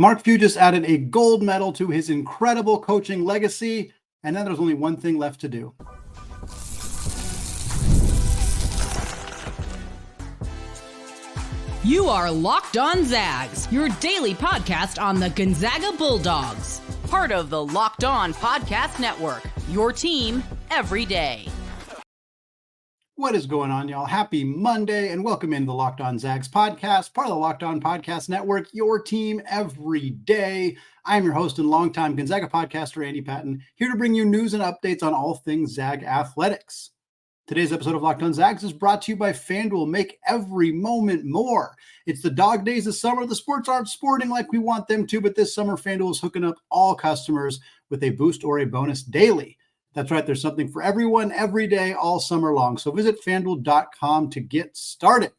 Mark Few just added a gold medal to his incredible coaching legacy, and now there's only one thing left to do. You are Locked On Zags, your daily podcast on the Gonzaga Bulldogs. Part of the Locked On Podcast Network, your team every day. What is going on, y'all? Happy Monday, and welcome into the Locked On Zags podcast, part of the Locked On Podcast Network, your team every day. I'm your host and longtime Gonzaga podcaster, Andy Patton, here to bring you news and updates on all things Zag athletics. Today's episode of Locked On Zags is brought to you by FanDuel. Make every moment more. It's the dog days of summer. The sports aren't sporting like we want them to, but this summer, FanDuel is hooking up all customers with a boost or a bonus daily. That's right. There's something for everyone every day, all summer long. So visit FanDuel.com to get started.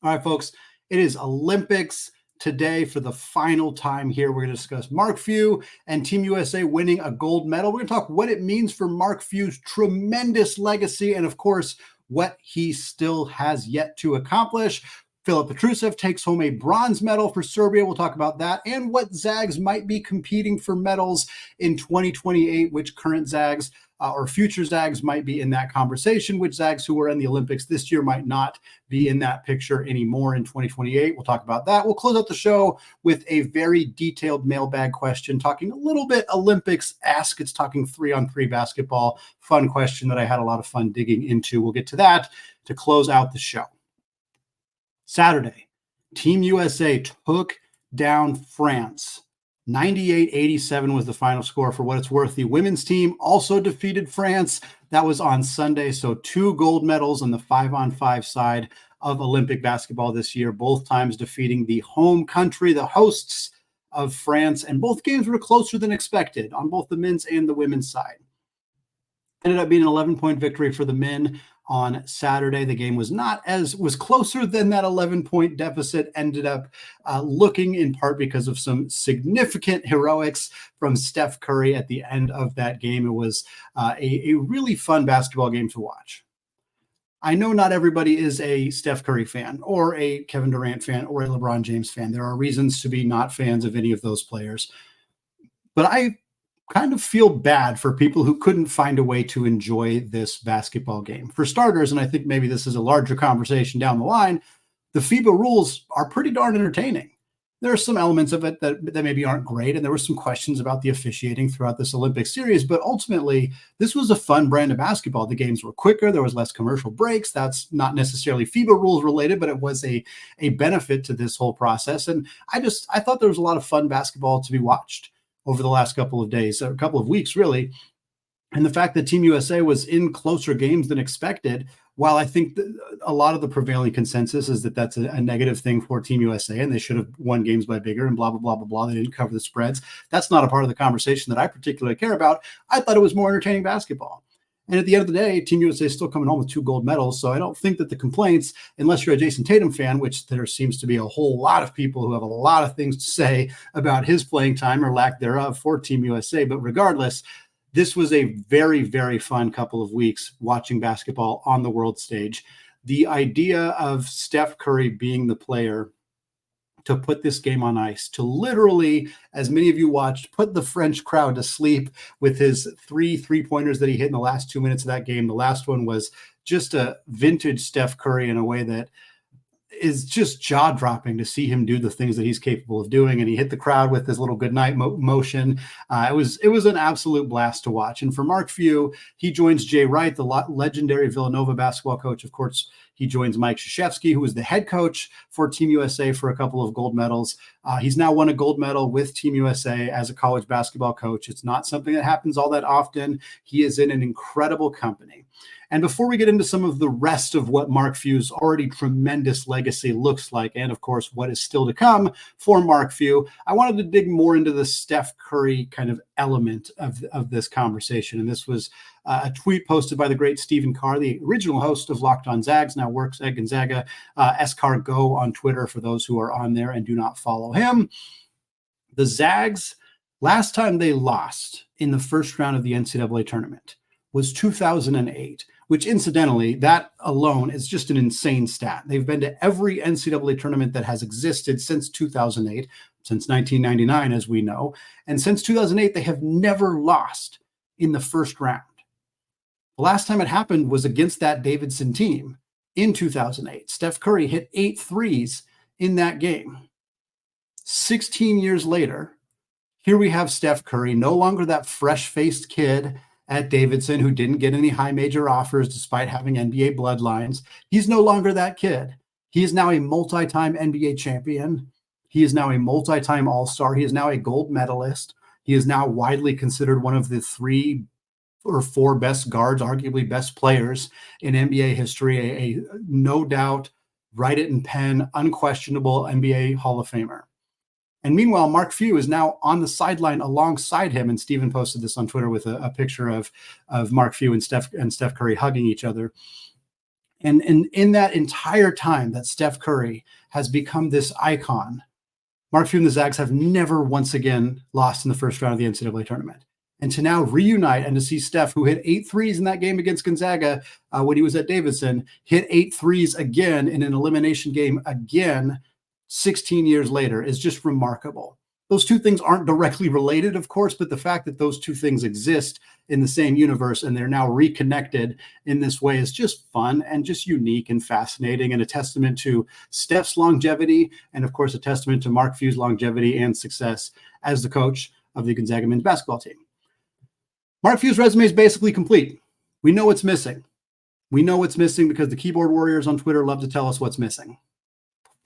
All right, folks, it is Olympics today for the final time here. We're going to discuss Mark Few and Team USA winning a gold medal. We're going to talk what it means for Mark Few's tremendous legacy and, of course, what he still has yet to accomplish. Filip Petrusev takes home a bronze medal for Serbia. We'll talk about that and what Zags might be competing for medals in 2028, which current Zags or future Zags might be in that conversation, which Zags who were in the Olympics this year might not be in that picture anymore in 2028. We'll talk about that. We'll close out the show with a very detailed mailbag question, talking a little bit Olympics-esque. It's talking 3-on-3 basketball. Fun question that I had a lot of fun digging into. We'll get to that to close out the show. Saturday, Team USA took down France. 98-87 was the final score. For what it's worth, the women's team also defeated France. That was on Sunday. So 2 gold medals on the 5-on-5 side of Olympic basketball this year, both times defeating the home country, the hosts of France. And both games were closer than expected on both the men's and the women's side. Ended up being an 11-point victory for the men on Saturday. The game was closer than that 11-point deficit ended up looking, in part because of some significant heroics from Steph Curry at the end of that game. It was a really fun basketball game to watch. I know not everybody is a Steph Curry fan or a Kevin Durant fan or a LeBron James fan. There are reasons to be not fans of any of those players. But I kind of feel bad for people who couldn't find a way to enjoy this basketball game. For starters, and I think maybe this is a larger conversation down the line, the FIBA rules are pretty darn entertaining. There are some elements of it that maybe aren't great, and there were some questions about the officiating throughout this Olympic series, but ultimately, this was a fun brand of basketball. The games were quicker, there was less commercial breaks. That's not necessarily FIBA rules related, but it was a benefit to this whole process, and I thought there was a lot of fun basketball to be watched over the last couple of days, a couple of weeks, really. And the fact that Team USA was in closer games than expected, while I think a lot of the prevailing consensus is that that's a negative thing for Team USA and they should have won games by bigger and blah, blah, blah, blah, blah. They didn't cover the spreads. That's not a part of the conversation that I particularly care about. I thought it was more entertaining basketball. And at the end of the day, Team USA is still coming home with 2 gold medals. So I don't think that the complaints, unless you're a Jason Tatum fan, which there seems to be a whole lot of people who have a lot of things to say about his playing time or lack thereof for Team USA. But regardless, this was a very, very fun couple of weeks watching basketball on the world stage. The idea of Steph Curry being the player to put this game on ice, to literally, as many of you watched, put the French crowd to sleep with his 3 3-pointers that he hit in the last 2 minutes of that game. The last one was just a vintage Steph Curry in a way that is just jaw-dropping to see him do the things that he's capable of doing. And he hit the crowd with his little goodnight motion. It was an absolute blast to watch. And for Mark Few, he joins Jay Wright, the legendary Villanova basketball coach. Of course, he joins Mike Krzyzewski, who was the head coach for Team USA for a couple of gold medals. He's now won a gold medal with Team USA as a college basketball coach. It's not something that happens all that often. He is in an incredible company. And before we get into some of the rest of what Mark Few's already tremendous legacy looks like, and of course, what is still to come for Mark Few, I wanted to dig more into the Steph Curry kind of element of this conversation. And this was a tweet posted by the great Stephen Carr, the original host of Locked On Zags, now works at Gonzaga, SCarGo on Twitter for those who are on there and do not follow him. The Zags, last time they lost in the first round of the NCAA tournament was 2008, which incidentally, that alone is just an insane stat. They've been to every NCAA tournament that has existed since 2008, since 1999, as we know. And since 2008, they have never lost in the first round. The last time it happened was against that Davidson team in 2008. Steph Curry hit 8 threes in that game. 16 years later, here we have Steph Curry, no longer that fresh-faced kid at Davidson who didn't get any high major offers despite having NBA bloodlines. He's no longer that kid. He is now a multi-time NBA champion. He is now a multi-time All-Star. He is now a gold medalist. He is now widely considered one of the 3 or 4 best guards, arguably best players in NBA history, a no doubt, write it in pen, unquestionable NBA Hall of Famer. And meanwhile, Mark Few is now on the sideline alongside him. And Steven posted this on Twitter with a picture of Mark Few and Steph Curry hugging each other. And in that entire time that Steph Curry has become this icon, Mark Few and the Zags have never once again lost in the first round of the NCAA tournament. And to now reunite and to see Steph, who hit 8 threes in that game against Gonzaga when he was at Davidson, hit 8 threes again in an elimination game again 16 years later is just remarkable. Those two things aren't directly related, of course, but the fact that those two things exist in the same universe and they're now reconnected in this way is just fun and just unique and fascinating, and a testament to Steph's longevity and, of course, a testament to Mark Few's longevity and success as the coach of the Gonzaga men's basketball team. Mark Few's resume is basically complete. We know what's missing. We know what's missing because the keyboard warriors on Twitter love to tell us what's missing.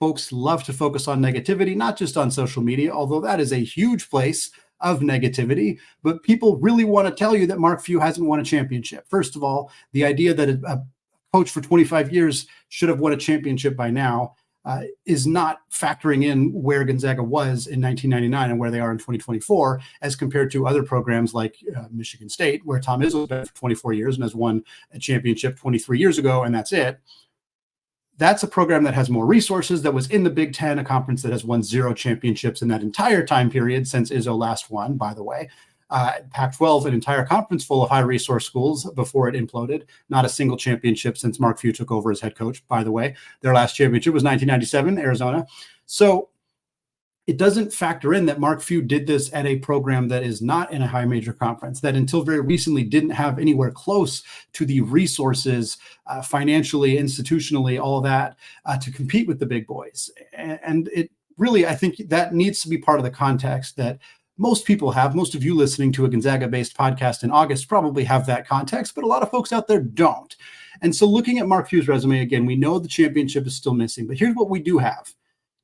Folks love to focus on negativity, not just on social media, although that is a huge place of negativity, but people really want to tell you that Mark Few hasn't won a championship. First of all, the idea that a coach for 25 years should have won a championship by now is not factoring in where Gonzaga was in 1999 and where they are in 2024, as compared to other programs like Michigan State, where Tom Izzo's been for 24 years and has won a championship 23 years ago, and that's it. That's a program that has more resources, that was in the Big Ten, a conference that has won 0 championships in that entire time period since Izzo last won, by the way. Pac-12, an entire conference full of high-resource schools before it imploded. Not a single championship since Mark Few took over as head coach, by the way. Their last championship was 1997, Arizona. So it doesn't factor in that Mark Few did this at a program that is not in a high major conference, that until very recently didn't have anywhere close to the resources financially, institutionally, all of that to compete with the big boys. And it really, I think that needs to be part of the context that most people have. Most of you listening to a Gonzaga-based podcast in August probably have that context, but a lot of folks out there don't. And so looking at Mark Few's resume, again, we know the championship is still missing, but here's what we do have.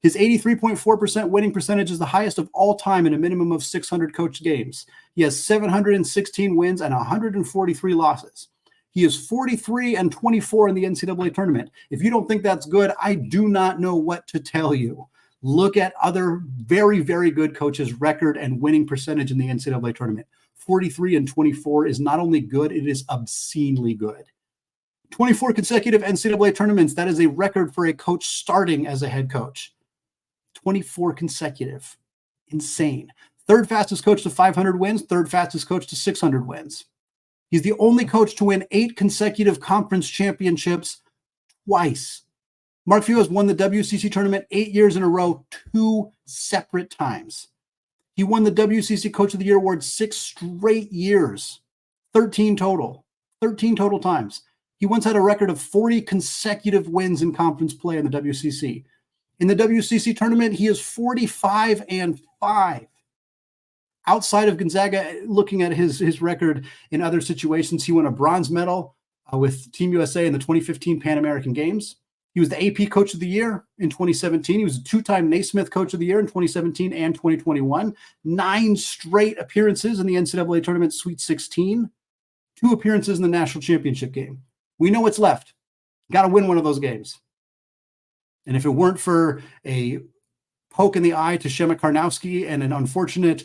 His 83.4% winning percentage is the highest of all time in a minimum of 600 coached games. He has 716 wins and 143 losses. He is 43-24 in the NCAA tournament. If you don't think that's good, I do not know what to tell you. Look at other very, very good coaches' record and winning percentage in the NCAA tournament. 43-24 is not only good, it is obscenely good. 24 consecutive NCAA tournaments, that is a record for a coach starting as a head coach. 24 consecutive. Insane. Third fastest coach to 500 wins, third fastest coach to 600 wins. He's the only coach to win 8 consecutive conference championships twice. Mark Few has won the WCC tournament 8 years in a row, 2 separate times. He won the WCC Coach of the Year award 6 straight years, 13 total times. He once had a record of 40 consecutive wins in conference play in the WCC. In the WCC tournament, he is 45-5. Outside of Gonzaga, looking at his record in other situations, he won a bronze medal with Team USA in the 2015 Pan American Games. He was the AP Coach of the Year in 2017. He was a 2-time Naismith Coach of the Year in 2017 and 2021. 9 straight appearances in the NCAA Tournament Sweet 16. 2 appearances in the national championship game. We know what's left. Got to win one of those games. And if it weren't for a poke in the eye to Shema Karnowski and an unfortunate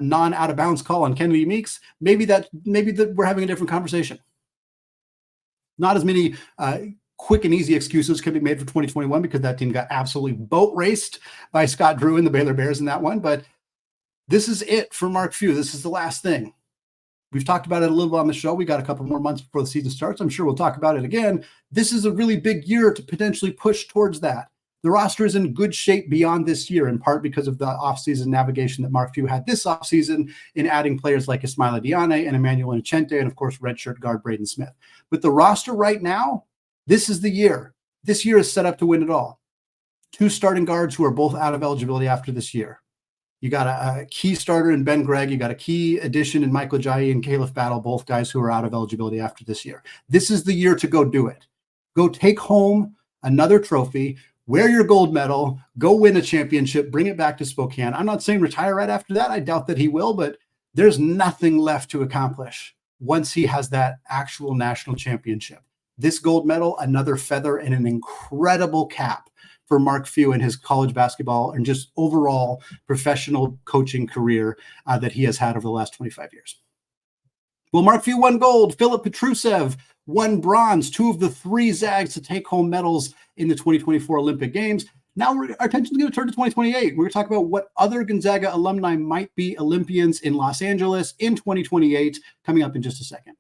non-out-of-bounds call on Kennedy Meeks, maybe we're having a different conversation. Not as many quick and easy excuses can be made for 2021 because that team got absolutely boat raced by Scott Drew and the Baylor Bears in that one. But this is it for Mark Few. This is the last thing. We've talked about it a little bit on the show. We got a couple more months before the season starts. I'm sure we'll talk about it again. This is a really big year to potentially push towards that. The roster is in good shape beyond this year, in part because of the offseason navigation that Mark Few had this offseason in adding players like Ismaila Diagne and Emmanuel Inocente, and of course, redshirt guard Braden Smith. But the roster right now, this is the year. This year is set up to win it all. 2 starting guards who are both out of eligibility after this year. You got a key starter in Ben Gregg. You got a key addition in Michael Ajayi and Caleb Battle, both guys who are out of eligibility after this year. This is the year to go do it. Go take home another trophy, wear your gold medal, go win a championship, bring it back to Spokane. I'm not saying retire right after that. I doubt that he will, but there's nothing left to accomplish once he has that actual national championship. This gold medal, another feather in an incredible cap for Mark Few and his college basketball and just overall professional coaching career that he has had over the last 25 years. Well, Mark Few won gold. Filip Petrusev won bronze, 2 of the 3 Zags to take home medals in the 2024 Olympic Games. Now our attention is going to turn to 2028. We're going to talk about what other Gonzaga alumni might be Olympians in Los Angeles in 2028, coming up in just a second.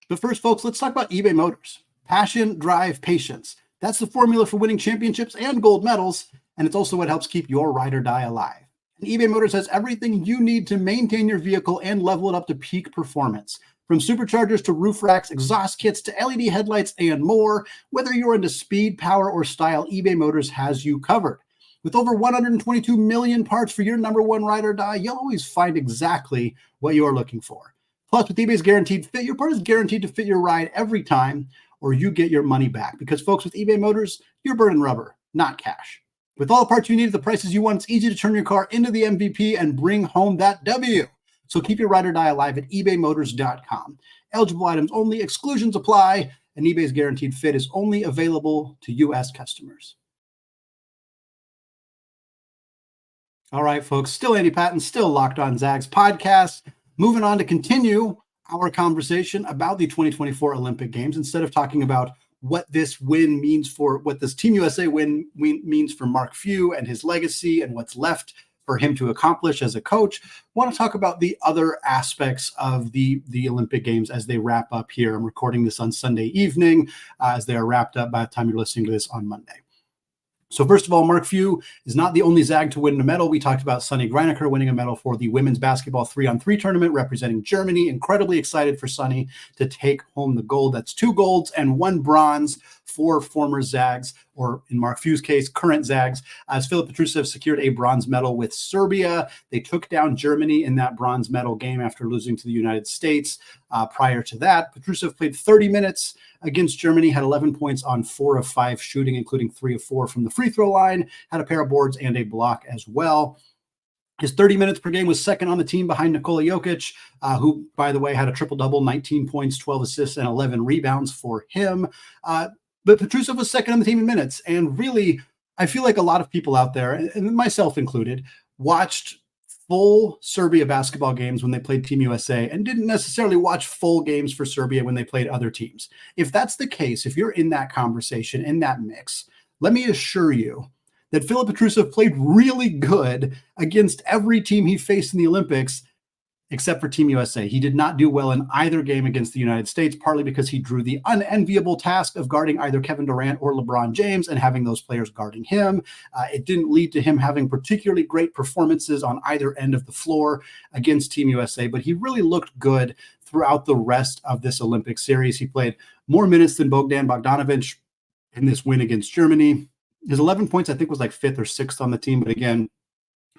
But first, folks, let's talk about eBay Motors. Passion, drive, patience. That's the formula for winning championships and gold medals, and it's also what helps keep your ride or die alive. And eBay Motors has everything you need to maintain your vehicle and level it up to peak performance. From superchargers to roof racks, exhaust kits to LED headlights, and more. Whether you're into speed, power, or style, eBay Motors has you covered. With over 122 million parts for your number one ride or die, you'll always find exactly what you're looking for. Plus, with eBay's Guaranteed Fit, your part is guaranteed to fit your ride every time, or you get your money back. Because, folks, with eBay Motors, you're burning rubber, not cash. With all the parts you need at the prices you want, it's easy to turn your car into the MVP and bring home that W. So keep your ride or die alive at ebaymotors.com. Eligible items only, exclusions apply, and eBay's Guaranteed Fit is only available to U.S. customers. All right, folks, still Andy Patton, still Locked On Zags podcast. Moving on to continue our conversation about the 2024 Olympic Games, instead of talking about what this win means for, what this Team USA win means for Mark Few and his legacy and what's left for him to accomplish as a coach, I want to talk about the other aspects of the Olympic Games as they wrap up here. I'm recording this on Sunday evening as they are wrapped up by the time you're listening to this on Monday. So first of all, Mark Few is not the only Zag to win a medal. We talked about Sunny Greinacher winning a medal for the women's basketball 3-on-3 tournament representing Germany. Incredibly excited for Sunny to take home the gold. That's 2 golds and 1 bronze for former Zags, or in Mark Few's case, current Zags, as Filip Petrusev secured a bronze medal with Serbia. They took down Germany in that bronze medal game after losing to the United States. Prior to that, Petrusev played 30 minutes against Germany, had 11 points on 4 of 5 shooting, including 3 of 4 from the free throw line, had a pair of boards and a block as well. His 30 minutes per game was second on the team behind Nikola Jokic, who, by the way, had a triple-double, 19 points, 12 assists, and 11 rebounds for him. But Petrusev was second on the team in minutes. And really, I feel like a lot of people out there, and myself included, watched full Serbia basketball games when they played Team USA and didn't necessarily watch full games for Serbia when they played other teams. If that's the case, if you're in that conversation, in that mix, let me assure you that Filip Petrusev played really good against every team he faced in the Olympics, except for Team USA. He did not do well in either game against the United States, partly because he drew the unenviable task of guarding either Kevin Durant or LeBron James and having those players guarding him. It didn't lead to him having particularly great performances on either end of the floor against Team USA, but he really looked good throughout the rest of this Olympic series. He played more minutes than Bogdan Bogdanovic in this win against Germany. His 11 points, I think, was like 5th or 6th on the team, but again,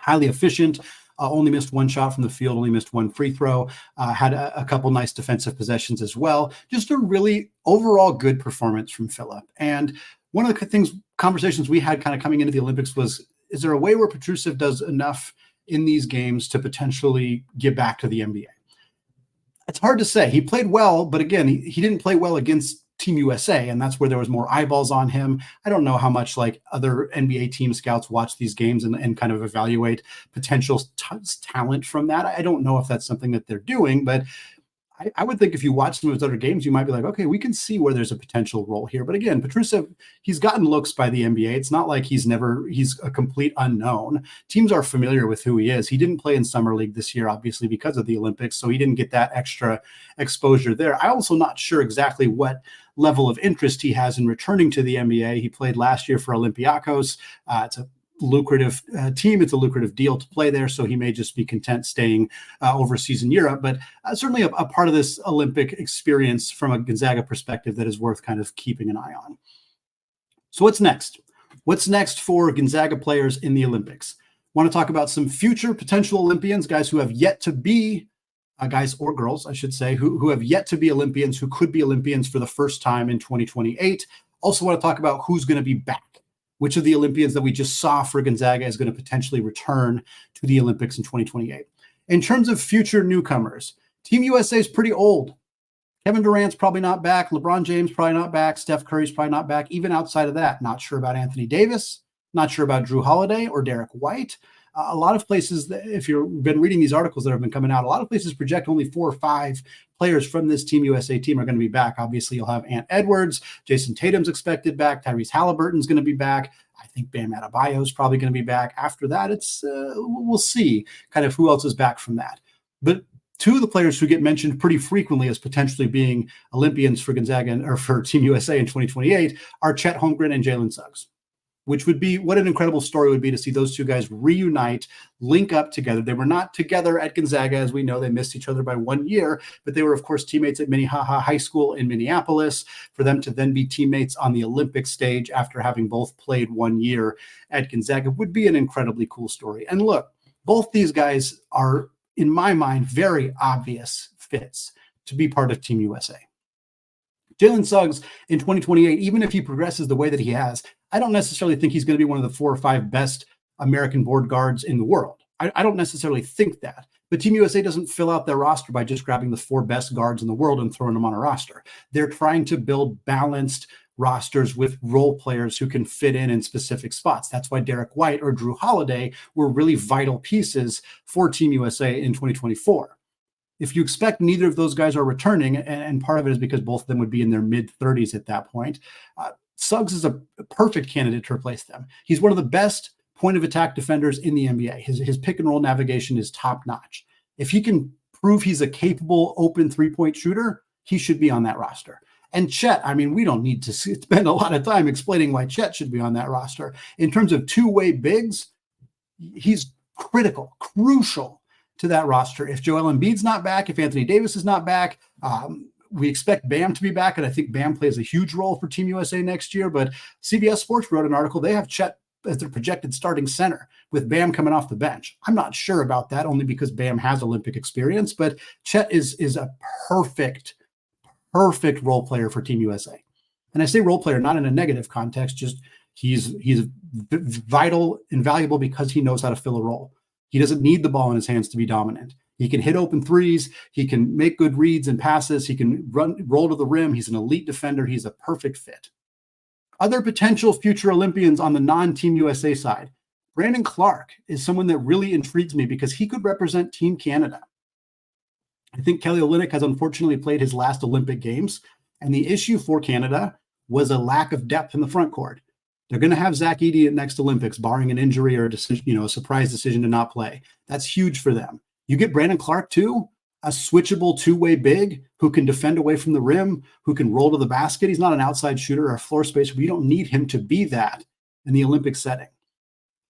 highly efficient. Only missed 1 shot from the field, only missed 1 free throw, had a couple nice defensive possessions as well. Just a really overall good performance from Filip. And one of the conversations we had kind of coming into the Olympics was, is there a way where Petrusev does enough in these games to potentially get back to the NBA? It's hard to say. He played well, but again, he didn't play well against Team USA, and that's where there was more eyeballs on him. I don't know how much like other NBA team scouts watch these games and kind of evaluate potential talent from that. I don't know if that's something that they're doing, but I would think if you watch some of his other games, you might be like, okay, we can see where there's a potential role here. But again, Petrusev, he's gotten looks by the NBA. It's not like he's a complete unknown. Teams are familiar with who he is. He didn't play in Summer League this year, obviously, because of the Olympics, so he didn't get that extra exposure there. I'm also not sure exactly what level of interest he has in returning to the NBA. He played last year for Olympiacos. It's a lucrative team. It's a lucrative deal to play there, so he may just be content staying overseas in Europe. But certainly a part of this Olympic experience from a Gonzaga perspective that is worth kind of keeping an eye on. So what's next? What's next for Gonzaga players in the Olympics? Want to talk about some future potential Olympians, guys who have yet to be, guys or girls, I should say, who have yet to be Olympians, who could be Olympians for the first time in 2028. Also want to talk about who's going to be back. Which of the Olympians that we just saw for Gonzaga is going to potentially return to the Olympics in 2028. In terms of future newcomers, Team USA is pretty old. Kevin Durant's probably not back. LeBron James probably not back. Steph Curry's probably not back. Even outside of that, not sure about Anthony Davis, not sure about Drew Holiday or Derek White. A lot of places, if you've been reading these articles that have been coming out, a lot of places project only 4 or 5 players from this Team USA team are going to be back. Obviously, you'll have Ant Edwards, Jason Tatum's expected back, Tyrese Halliburton's going to be back. I think Bam Adebayo's probably going to be back. After that, it's we'll see kind of who else is back from that. But 2 of the players who get mentioned pretty frequently as potentially being Olympians for Gonzaga or for Team USA in 2028 are Chet Holmgren and Jalen Suggs. Which would be, what an incredible story would be to see those 2 guys reunite, link up together. They were not together at Gonzaga, as we know. They missed each other by 1 year, but they were, of course, teammates at Minnehaha High School in Minneapolis. For them to then be teammates on the Olympic stage after having both played 1 year at Gonzaga would be an incredibly cool story. And look, both these guys are, in my mind, very obvious fits to be part of Team USA. Jalen Suggs in 2028, even if he progresses the way that he has, I don't necessarily think he's going to be one of the 4 or 5 best American board guards in the world. I don't necessarily think that. But Team USA doesn't fill out their roster by just grabbing the 4 best guards in the world and throwing them on a roster. They're trying to build balanced rosters with role players who can fit in specific spots. That's why Derek White or Drew Holiday were really vital pieces for Team USA in 2024. If you expect neither of those guys are returning, and part of it is because both of them would be in their mid-30s at that point, Suggs is a perfect candidate to replace them. He's one of the best point-of-attack defenders in the NBA. His pick-and-roll navigation is top-notch. If he can prove he's a capable open three-point shooter, he should be on that roster. And Chet, I mean, we don't need to spend a lot of time explaining why Chet should be on that roster. In terms of two-way bigs, he's critical, crucial to that roster. If Joel Embiid's not back, if Anthony Davis is not back, we expect Bam to be back, and I think Bam plays a huge role for Team USA next year. But CBS Sports wrote an article. They have Chet as their projected starting center with Bam coming off the bench. I'm not sure about that, only because Bam has Olympic experience, but Chet is a perfect role player for Team USA. And I say role player not in a negative context, just he's vital and valuable because he knows how to fill a role. He doesn't need the ball in his hands to be dominant. He can hit open threes. He can make good reads and passes. He can roll to the rim. He's an elite defender. He's a perfect fit. Other potential future Olympians on the non-Team USA side. Brandon Clarke is someone that really intrigues me because he could represent Team Canada. I think Kelly Olynyk has unfortunately played his last Olympic Games, and the issue for Canada was a lack of depth in the front court. They're going to have Zach Edey at next Olympics, barring an injury or a decision, a surprise decision to not play. That's huge for them. You get Brandon Clarke too, a switchable two-way big who can defend away from the rim, who can roll to the basket. He's not an outside shooter or a floor spacer. We don't need him to be that in the Olympic setting.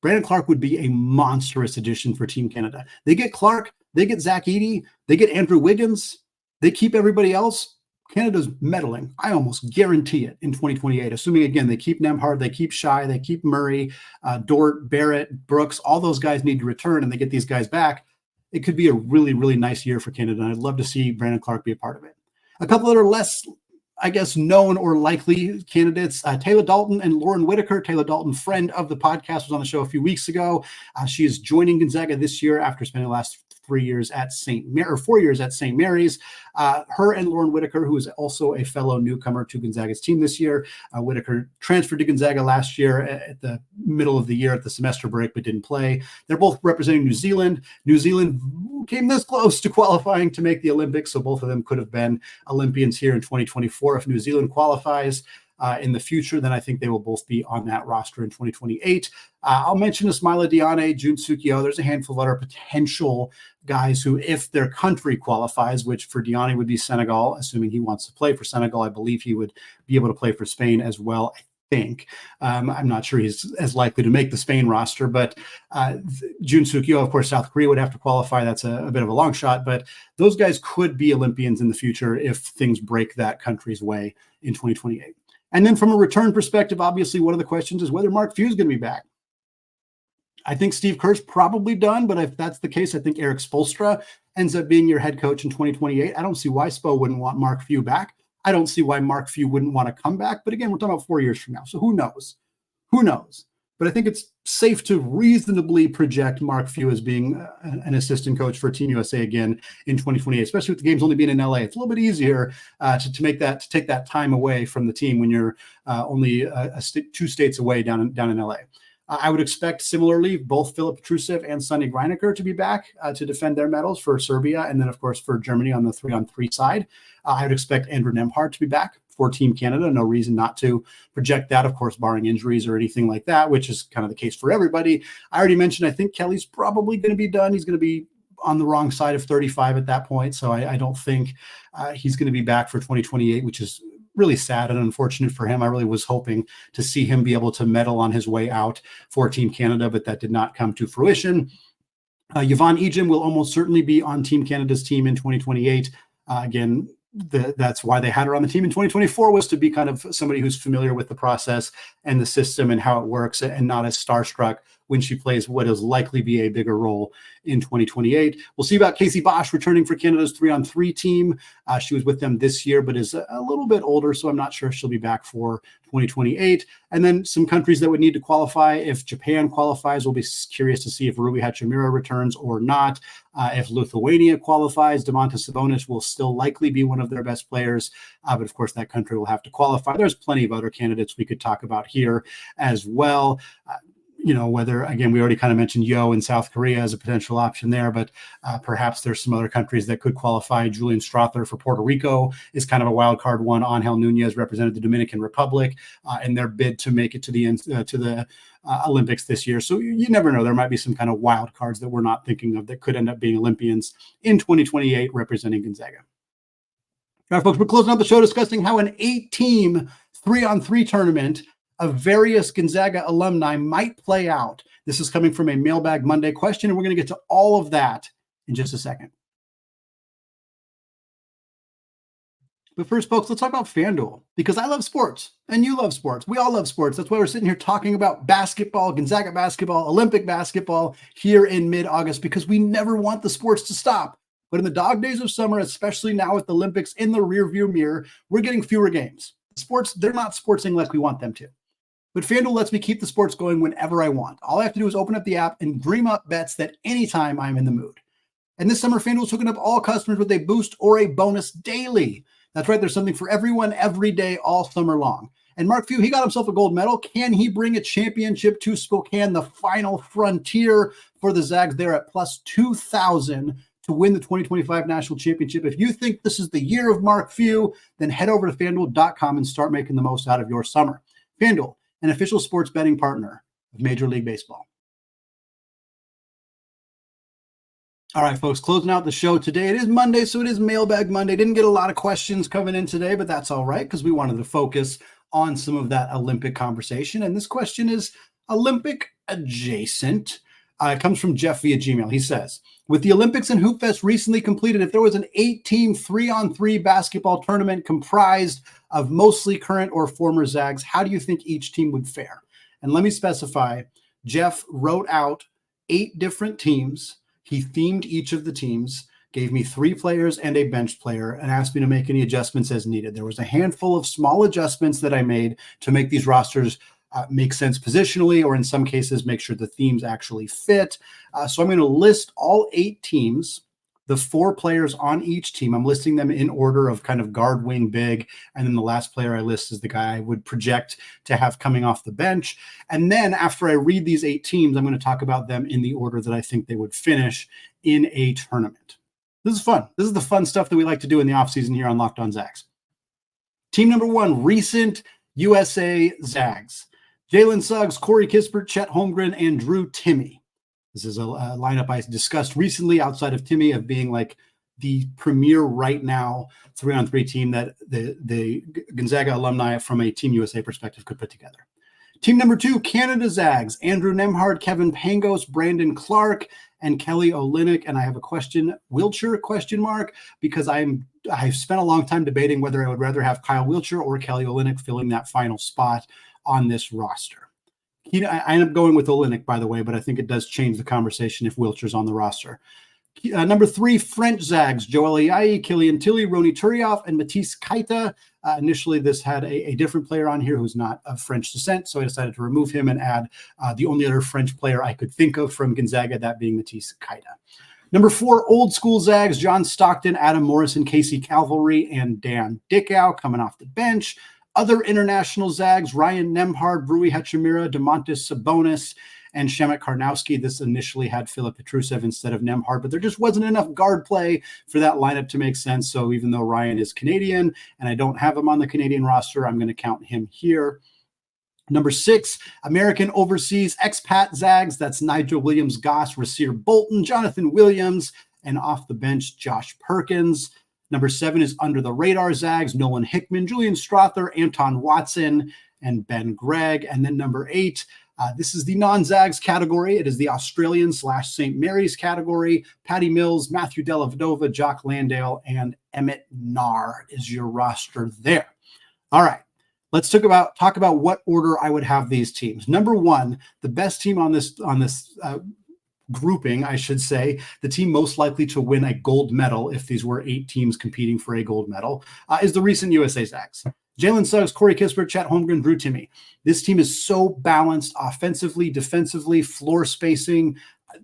Brandon Clarke would be a monstrous addition for Team Canada. They get Clarke, they get Zach Edey, they get Andrew Wiggins, they keep everybody else. Canada's medaling. I almost guarantee it in 2028, assuming, again, they keep Nembhard, they keep Shai, they keep Murray, Dort, Barrett, Brooks. All those guys need to return, and they get these guys back. It could be a really, really nice year for Canada, and I'd love to see Brandon Clarke be a part of it. A couple that are less, I guess, known or likely candidates, Taylor Dalton and Lauren Whittaker. Taylor Dalton, friend of the podcast, was on the show a few weeks ago. She is joining Gonzaga this year after spending the last 4 years at St. Mary's. Her and Lauren Whittaker, who is also a fellow newcomer to Gonzaga's team this year. Whittaker transferred to Gonzaga last year at the middle of the year at the semester break, but didn't play. They're both representing New Zealand. New Zealand came this close to qualifying to make the Olympics, so both of them could have been Olympians here in 2024 if New Zealand qualifies. in the future, then I think they will both be on that roster in 2028. I'll mention Ismaila Diagne, Jun Sukyo. There's a handful of other potential guys who, if their country qualifies, which for Diagne would be Senegal, assuming he wants to play for Senegal, I believe he would be able to play for Spain as well, I think. I'm not sure he's as likely to make the Spain roster, but Jun Sukyo, of course, South Korea would have to qualify. That's a bit of a long shot, but those guys could be Olympians in the future if things break that country's way in 2028. And then from a return perspective, obviously, one of the questions is whether Mark Few is going to be back. I think Steve Kerr's probably done, but if that's the case, I think Eric Spoelstra ends up being your head coach in 2028. I don't see why Spo wouldn't want Mark Few back. I don't see why Mark Few wouldn't want to come back. But again, we're talking about 4 years from now. So who knows? Who knows? But I think it's safe to reasonably project Mark Few as being an assistant coach for Team USA again in 2028, especially with the games only being in LA. It's a little bit easier to take that time away from the team when you're only 2 states away down in LA. I would expect similarly both Filip Petrusev and Sunny Greinacher to be back to defend their medals for Serbia, and then of course for Germany on the 3-on-3 side. I would expect Andrew Nemhard to be back for Team Canada. No reason not to project that, of course, barring injuries or anything like that, which is kind of the case for everybody. I already mentioned I think Kelly's probably going to be done. He's going to be on the wrong side of 35 at that point, so I don't think he's going to be back for 2028, which is really sad and unfortunate for him. I really was hoping to see him be able to medal on his way out for Team Canada, but that did not come to fruition. Yvonne Ejim will almost certainly be on Team Canada's team in 2028. Again, that's why they had her on the team in 2024, was to be kind of somebody who's familiar with the process and the system and how it works, and not as starstruck when she plays what is likely be a bigger role in 2028. We'll see about Casey Bosch returning for Canada's 3-on-3 team. She was with them this year, but is a little bit older, so I'm not sure if she'll be back for 2028. And then some countries that would need to qualify. If Japan qualifies, we'll be curious to see if Rui Hachimura returns or not. If Lithuania qualifies, Domantas Sabonis will still likely be one of their best players, but of course that country will have to qualify. There's plenty of other candidates we could talk about here as well. Whether, again, we already kind of mentioned Yo in South Korea as a potential option there, but perhaps there's some other countries that could qualify. Julian Strother for Puerto Rico is kind of a wild card one. Angel Nunez represented the Dominican Republic in their bid to make it to the Olympics this year. So you never know. There might be some kind of wild cards that we're not thinking of that could end up being Olympians in 2028 representing Gonzaga. All right, folks, we're closing out the show discussing how an 8-team 3-on-3 tournament of various Gonzaga alumni might play out. This is coming from a Mailbag Monday question, and we're going to get to all of that in just a second. But first, folks, let's talk about FanDuel, because I love sports, and you love sports. We all love sports. That's why we're sitting here talking about basketball, Gonzaga basketball, Olympic basketball here in mid-August, because we never want the sports to stop. But in the dog days of summer, especially now with the Olympics in the rearview mirror, we're getting fewer games. Sports, they're not sportsing like we want them to. But FanDuel lets me keep the sports going whenever I want. All I have to do is open up the app and dream up bets that anytime I'm in the mood. And this summer, FanDuel's hooking up all customers with a boost or a bonus daily. That's right, there's something for everyone every day all summer long. And Mark Few, he got himself a gold medal. Can he bring a championship to Spokane, the final frontier for the Zags there at plus 2,000 to win the 2025 National Championship? If you think this is the year of Mark Few, then head over to FanDuel.com and start making the most out of your summer. FanDuel, an official sports betting partner of Major League Baseball. All right, folks, closing out the show today. It is Monday, so it is Mailbag Monday. Didn't get a lot of questions coming in today, but that's all right, because we wanted to focus on some of that Olympic conversation. And this question is Olympic adjacent. It comes from Jeff via Gmail. He says, with the Olympics and Hoop Fest recently completed, if there was an 8-team 3-on-3 basketball tournament comprised of mostly current or former Zags, how do you think each team would fare? And let me specify, Jeff wrote out 8 different teams. He themed each of the teams, gave me 3 players and a bench player, and asked me to make any adjustments as needed. There was a handful of small adjustments that I made to make these rosters make sense positionally, or in some cases, make sure the themes actually fit. So I'm going to list all 8 teams, the 4 players on each team. I'm listing them in order of kind of guard, wing, big. And then the last player I list is the guy I would project to have coming off the bench. And then after I read these 8 teams, I'm going to talk about them in the order that I think they would finish in a tournament. This is fun. This is the fun stuff that we like to do in the offseason here on Locked On Zags. Team number 1, recent USA Zags. Jalen Suggs, Corey Kispert, Chet Holmgren, and Drew Timme. This is a lineup I discussed recently outside of Timme of being like the premier right now 3-on-3 team that the Gonzaga alumni from a Team USA perspective could put together. Team number 2, Canada Zags, Andrew Nembhard, Kevin Pangos, Brandon Clarke, and Kelly Olynyk. And I have a question, Wiltshire question mark, because I've spent a long time debating whether I would rather have Kyle Wiltshire or Kelly Olynyk filling that final spot on this roster. I end up going with Olynyk, by the way, but I think it does change the conversation if Wiltshire's on the roster. Number 3, French Zags, Joel Ayayi, Killian Tilly, Rony Turioff, and Matisse Keita. Initially, this had a different player on here who's not of French descent, so I decided to remove him and add the only other French player I could think of from Gonzaga, that being Matisse Keita. Number 4, old school Zags, John Stockton, Adam Morrison, Casey Calvary, and Dan Dickau coming off the bench. Other international Zags, Ryan Nembhard, Rui Hachimura, Domantas Sabonis, and Shemet Karnowski. This initially had Filip Petrusev instead of Nembhard, but there just wasn't enough guard play for that lineup to make sense. So even though Ryan is Canadian and I don't have him on the Canadian roster, I'm going to count him here. Number 6, American overseas expat Zags. That's Nigel Williams-Goss, Rasir Bolton, Jonathan Williams, and off the bench, Josh Perkins. Number 7 is under the radar Zags, Nolan Hickman, Julian Strother, Anton Watson, and Ben Gregg. And then number 8, this is the non-Zags category. It is the Australian/St. Mary's category. Patty Mills, Matthew Dellavedova, Jock Landale, and Emmett Narr is your roster there. All right. Let's talk about what order I would have these teams. Number 1, the best team on this grouping, I should say, the team most likely to win a gold medal, if these were 8 teams competing for a gold medal, is the recent USA Zags. Jalen Suggs, Corey Kispert, Chet Holmgren, Drew Timme. This team is so balanced offensively, defensively, floor spacing.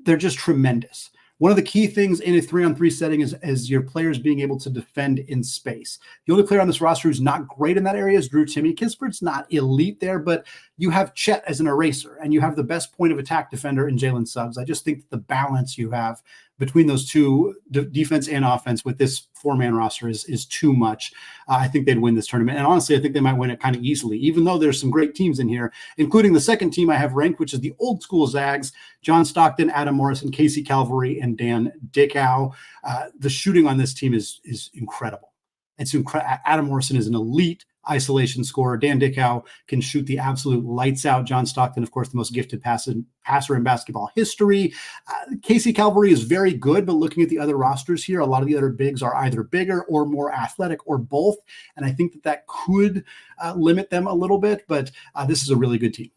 They're just tremendous. One of the key things in a 3-on-3 setting is your players being able to defend in space. The only player on this roster who's not great in that area is Drew Timme. Kispert's not elite there, but you have Chet as an eraser, and you have the best point of attack defender in Jalen Suggs. I just think the balance you have between those two, defense and offense, with this 4-man roster is too much. I think they'd win this tournament. And honestly, I think they might win it kind of easily, even though there's some great teams in here, including the second team I have ranked, which is the old school Zags, John Stockton, Adam Morrison, Casey Calvary, and Dan Dickau. The shooting on this team is incredible. It's incredible. Adam Morrison is an elite isolation scorer. Dan Dickau can shoot the absolute lights out. John Stockton, of course, the most gifted passer in basketball history. Casey Calvary is very good, but looking at the other rosters here, a lot of the other bigs are either bigger or more athletic or both. And I think that could limit them a little bit, but this is a really good team.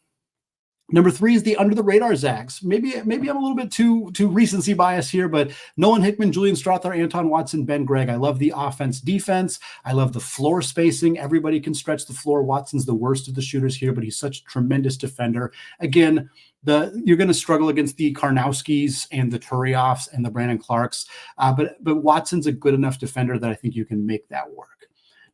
Number 3 is the under the radar Zags. Maybe I'm a little bit too recency bias here, but Nolan Hickman, Julian Strother, Anton Watson, Ben Gregg. I love the offense defense. I love the floor spacing. Everybody can stretch the floor. Watson's the worst of the shooters here, but he's such a tremendous defender. Again, you're going to struggle against the Karnowskis and the Turioffs and the Brandon Clarks, but Watson's a good enough defender that I think you can make that work.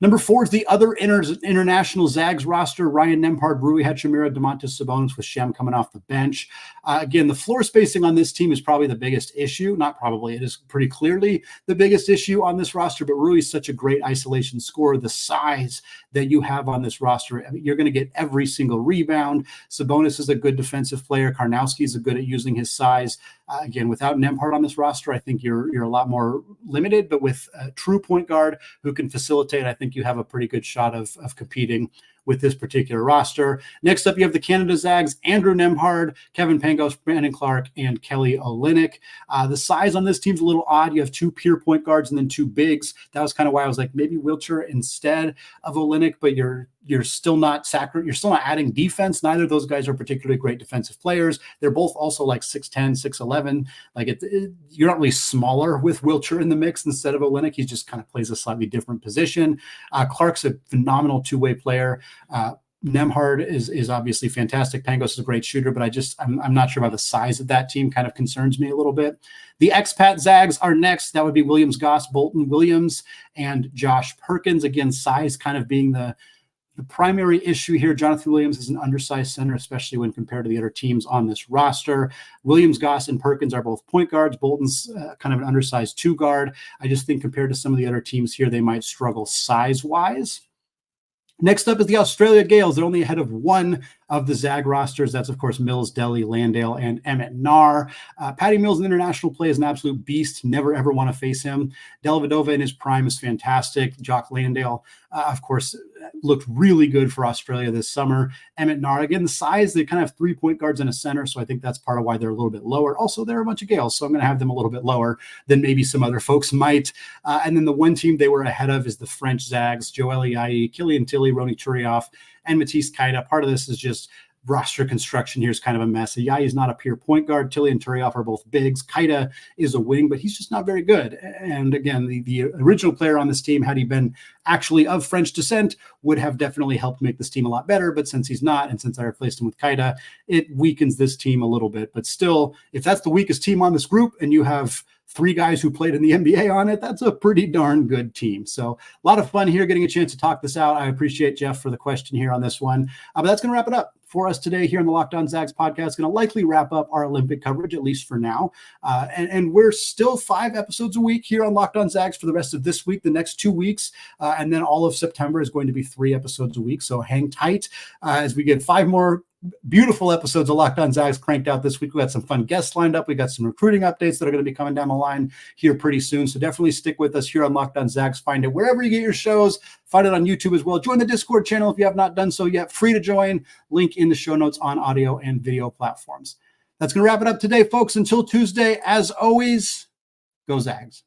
Number 4 is the other international Zags roster, Ryan Nembhard, Rui Hachimura, Domantas Sabonis, with Shem coming off the bench. Again, the floor spacing on this team is probably the biggest issue. Not probably, it is pretty clearly the biggest issue on this roster, but Rui is such a great isolation scorer. The size that you have on this roster, I mean, you're going to get every single rebound. Sabonis is a good defensive player. Karnowski is good at using his size. Again, without Nembhard on this roster, I think you're a lot more limited, but with a true point guard who can facilitate, I think you have a pretty good shot of competing with this particular roster. Next up, you have the Canada Zags, Andrew Nembhard, Kevin Pangos, Brandon Clarke, and Kelly Olynyk. The size on this team's a little odd. You have 2 pure point guards and then 2 bigs. That was kind of why I was like, maybe Wiltshire instead of Olynyk, but you're still not adding defense. Neither of those guys are particularly great defensive players. They're both also like 6'10", 6'11". Like you're not really smaller with Wiltshire in the mix instead of Olynyk. He just kind of plays a slightly different position. Clark's a phenomenal two-way player. Nembhard is obviously fantastic. Pangos is a great shooter, but I'm not sure about the size of that team. Kind of concerns me a little bit. The expat Zags are next. That would be Williams-Goss, Bolton, Williams, and Josh Perkins. Again, size kind of being the primary issue here. Jonathan Williams is an undersized center, especially when compared to the other teams on this roster. Williams-Goss and Perkins are both point guards. Bolton's kind of an undersized 2 guard. I just think compared to some of the other teams here, they might struggle size-wise. Next up is the Australia Gales. They're only ahead of one of the Zag rosters. That's, of course, Mills, Delhi, Landale, and Emmett Nair. Patty Mills in international play is an absolute beast. Never, ever want to face him. Dellavedova in his prime is fantastic. Jock Landale, of course, looked really good for Australia this summer. Emmett Nair, again, the size, they kind of have 3 point guards and a center, so I think that's part of why they're a little bit lower. Also, they're a bunch of Gales, so I'm going to have them a little bit lower than maybe some other folks might. And then the one team they were ahead of is the French Zags, Joel Ayayi, Killian Tilly, Rony Turioff, and Matisse Kaida. Part of this is just roster construction here is kind of a mess. Ayayi is not a pure point guard. Tilly and Turioff are both bigs. Kaida is a wing, but he's just not very good. And again, the original player on this team, had he been actually of French descent, would have definitely helped make this team a lot better. But since he's not, and since I replaced him with Kaida, it weakens this team a little bit. But still, if that's the weakest team on this group and you have 3 guys who played in the NBA on it, that's a pretty darn good team. So a lot of fun here getting a chance to talk this out. I appreciate Jeff for the question here on this one. But that's going to wrap it up for us today here on the Locked On Zags podcast. Going to likely wrap up our Olympic coverage, at least for now. And we're still 5 episodes a week here on Locked On Zags for the rest of this week, the next 2 weeks. And then all of September is going to be 3 episodes a week. So hang tight as we get 5 more beautiful episodes of Locked On Zags cranked out this week. We got some fun guests lined up. We got some recruiting updates that are going to be coming down the line here pretty soon. So definitely stick with us here on Locked On Zags. Find it wherever you get your shows. Find it on YouTube as well. Join the Discord channel if you have not done so yet. Free to join. Link in the show notes on audio and video platforms. That's going to wrap it up today, folks. Until Tuesday, as always, go Zags.